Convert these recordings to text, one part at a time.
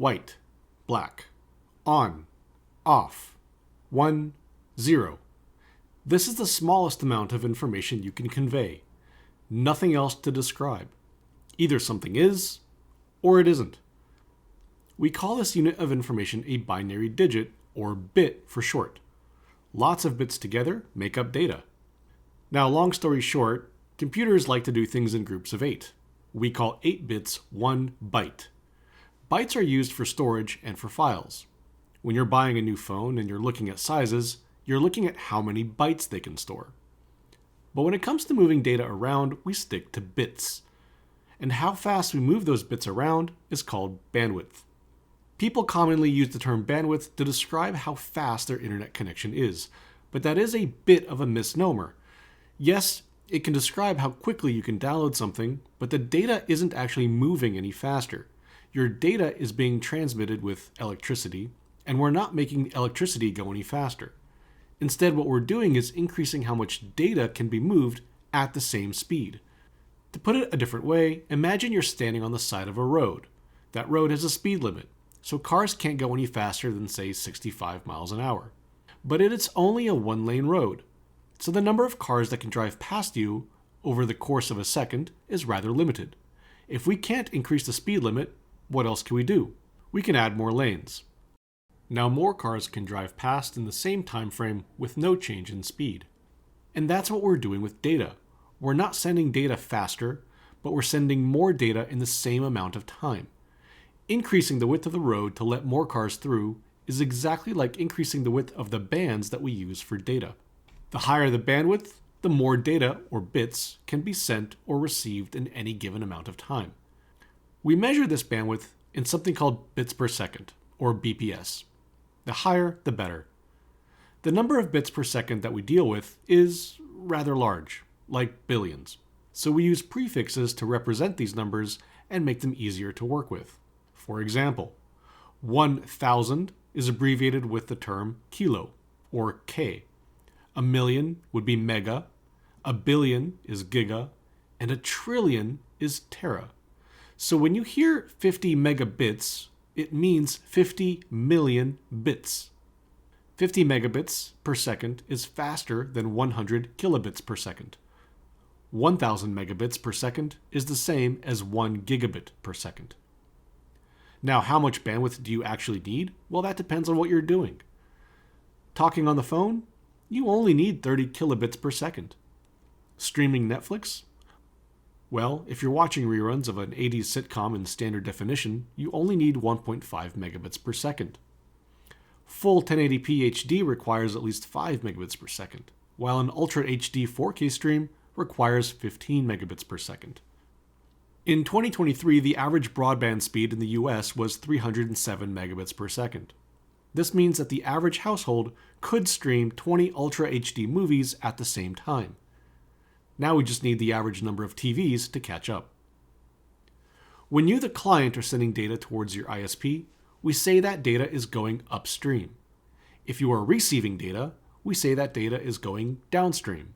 white, black, on, off, 1, 0. This is the smallest amount of information you can convey. Nothing else to describe. Either something is, or it isn't. We call this unit of information a binary digit, or bit for short. Lots of bits together make up data. Now, long story short, computers like to do things in groups of 8. We call 8 bits 1 byte. Bytes are used for storage and for files. When you're buying a new phone and you're looking at sizes, you're looking at how many bytes they can store. But when it comes to moving data around, we stick to bits. And how fast we move those bits around is called bandwidth. People commonly use the term bandwidth to describe how fast their internet connection is, but that is a bit of a misnomer. Yes, it can describe how quickly you can download something, but the data isn't actually moving any faster. Your data is being transmitted with electricity, and we're not making the electricity go any faster. Instead, what we're doing is increasing how much data can be moved at the same speed. To put it a different way, imagine you're standing on the side of a road. That road has a speed limit, so cars can't go any faster than, say, 65 miles an hour. But it's only a one-lane road, so the number of cars that can drive past you over the course of a second is rather limited. If we can't increase the speed limit, what else can we do? We can add more lanes. Now more cars can drive past in the same time frame with no change in speed. And that's what we're doing with data. We're not sending data faster, but we're sending more data in the same amount of time. Increasing the width of the road to let more cars through is exactly like increasing the width of the bands that we use for data. The higher the bandwidth, the more data, or bits, can be sent or received in any given amount of time. We measure this bandwidth in something called bits per second, or BPS. The higher, the better. The number of bits per second that we deal with is rather large, like billions. So we use prefixes to represent these numbers and make them easier to work with. For example, 1,000 is abbreviated with the term kilo, or K. A million would be mega, a billion is giga, and a trillion is tera. So when you hear 50 megabits, it means 50 million bits. 50 megabits per second is faster than 100 kilobits per second. 1,000 megabits per second is the same as 1 gigabit per second. Now, how much bandwidth do you actually need? Well, that depends on what you're doing. Talking on the phone? You only need 30 kilobits per second. Streaming Netflix? Well, if you're watching reruns of an 80s sitcom in standard definition, you only need 1.5 megabits per second. Full 1080p HD requires at least 5 megabits per second, while an Ultra HD 4K stream requires 15 megabits per second. In 2023, the average broadband speed in the US was 307 megabits per second. This means that the average household could stream 20 Ultra HD movies at the same time. Now we just need the average number of TVs to catch up. When you, the client, are sending data towards your ISP, we say that data is going upstream. If you are receiving data, we say that data is going downstream.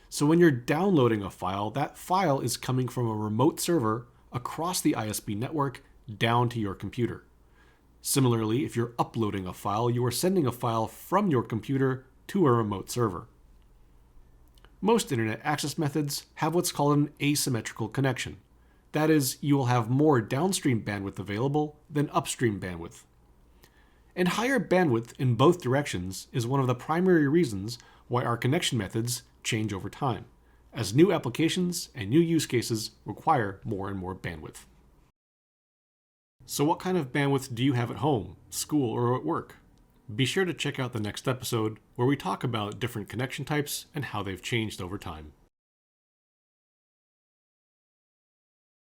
So when you're downloading a file, that file is coming from a remote server across the ISP network down to your computer. Similarly, if you're uploading a file, you are sending a file from your computer to a remote server. Most internet access methods have what's called an asymmetrical connection. That is, you will have more downstream bandwidth available than upstream bandwidth. And higher bandwidth in both directions is one of the primary reasons why our connection methods change over time, as new applications and new use cases require more and more bandwidth. So what kind of bandwidth do you have at home, school, or at work? Be sure to check out the next episode where we talk about different connection types and how they've changed over time.